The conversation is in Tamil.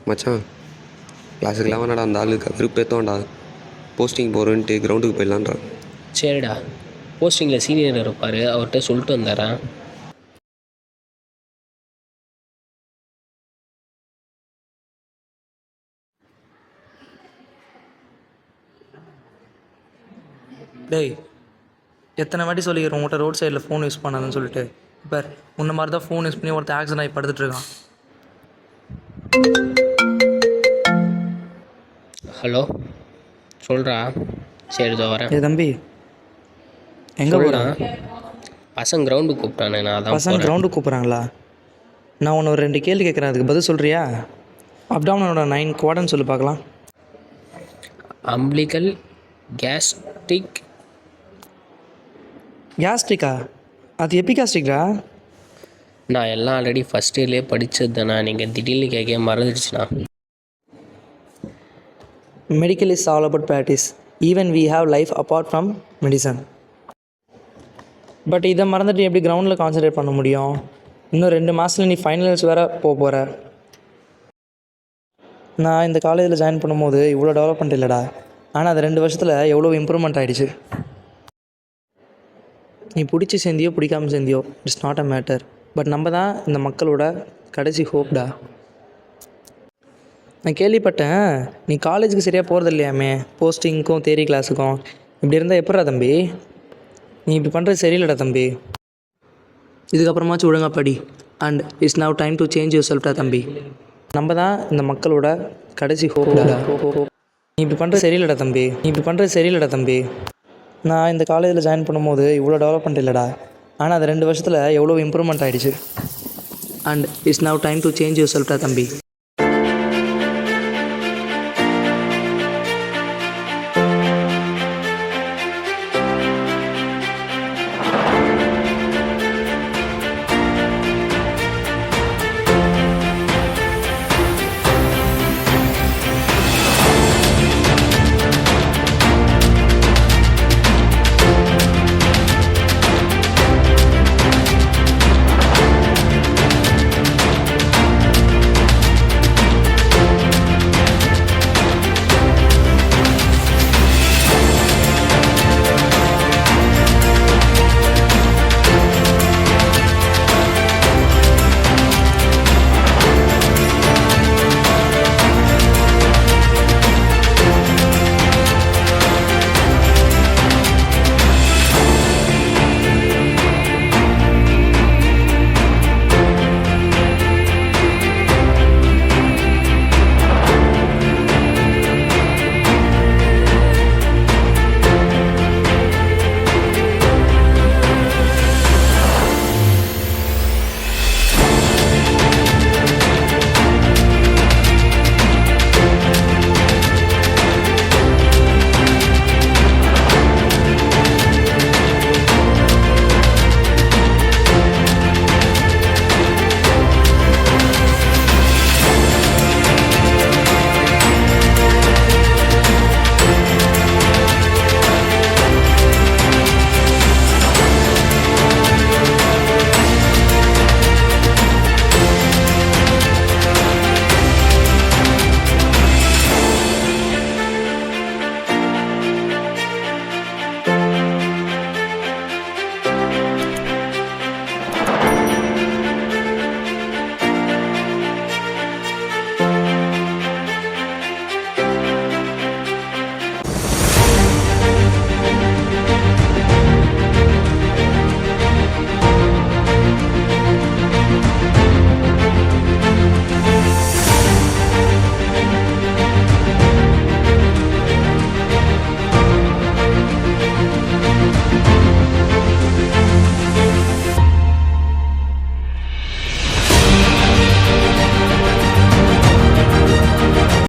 மச்சான், கிளாஸுக்கெல்லாம் வேணாடா, அந்த ஆளுக்கு விருப்பத்தோண்டா. போஸ்டிங் போகிறேன்ட்டு கிரவுண்டுக்கு போயிடலான்றான். சரிடா, போஸ்டிங்கில் சீனியர் இருப்பார், அவர்கிட்ட சொல்லிட்டு வந்துடுறேன். டேய், எத்தனை வாட்டி சொல்லிக்கிறோம் உங்கள்கிட்ட ரோட் சைடில் ஃபோன் யூஸ் பண்ணாதுன்னு சொல்லிட்டு. இப்போ முன்ன மாதிரி தான் ஃபோன் யூஸ் பண்ணி ஒருத்தர் ஆக்சிடென்ட் ஆகி படுத்துட்ருக்கான். ஹலோ, சொல்கிறா. சரி, இதோ வரேன். ஏ தம்பி, எங்கே போகிறான்? பசங்க கிரவுண்டுக்கு கூப்பிட்டானே, நான் அதான் பசங்க கிரவுண்டுக்கு கூப்பிட்றாங்களா? நான் ஒன்று ஒரு 2 கேள்வி கேட்குறேன், அதுக்கு பதில் சொல்கிறியா? அப்டாமனோட 9 குவார்டர்னு சொல்லி பார்க்கலாம். Umbilical gastric. கேஸ்ட்ரிக்கா? அது எபிகாஸ்ட்ரிக்டா? நான் எல்லாம் ஆல்ரெடி ஃபஸ்ட் இயர்லேயே படித்தது தானே, நீங்கள் திடீர்னு கேட்க மறந்துடுச்சுண்ணா. Medical is all about practice. Even we have life apart from medicine. But இதை மறந்துட்டு எப்படி கிரவுண்டில் கான்சன்ட்ரேட் பண்ண முடியும்? இன்னும் 2 மாதத்தில் நீ ஃபைனல்ஸ் வேறு போகிற. நான் இந்த காலேஜில் ஜாயின் பண்ணும்போது இவ்வளோ டெவலப்மெண்ட் இல்லைடா, ஆனால் அது 2 வருஷத்தில் எவ்வளோ இம்ப்ரூவ்மெண்ட் ஆகிடுச்சு. நீ பிடிச்சி சேர்ந்தியோ பிடிக்காமல் சேர்ந்தியோ, it's not a matter. But நம்ம தான் இந்த மக்களோட கடைசி ஹோப்டா. நான் கேள்விப்பட்டேன் நீ காலேஜுக்கு சரியாக போகிறது இல்லையாமே, போஸ்டிங்க்கும் தேரி கிளாஸுக்கும். இப்படி இருந்தால் எப்பட்றா தம்பி? நீ இப்படி பண்ணுறது சரியில்லடா தம்பி. இதுக்கப்புறமாச்சும் ஒழுங்காக படி. And it's now time to change your செல்ஃப்டா தம்பி. நம்ம தான் இந்த மக்களோட கடைசி ஹோப்டா. நீ இப்படி பண்ணுறது சரியில்லடா தம்பி. நான் இந்த காலேஜில் ஜாயின் பண்ணும்போது இவ்வளோ டெவலப்மெண்ட் இல்லைடா, ஆனால் அது 2 வருஷத்தில் எவ்வளோ இம்ப்ரூவ்மெண்ட் ஆகிடுச்சு. And it's now time to change your செல்ஃப்டா தம்பி.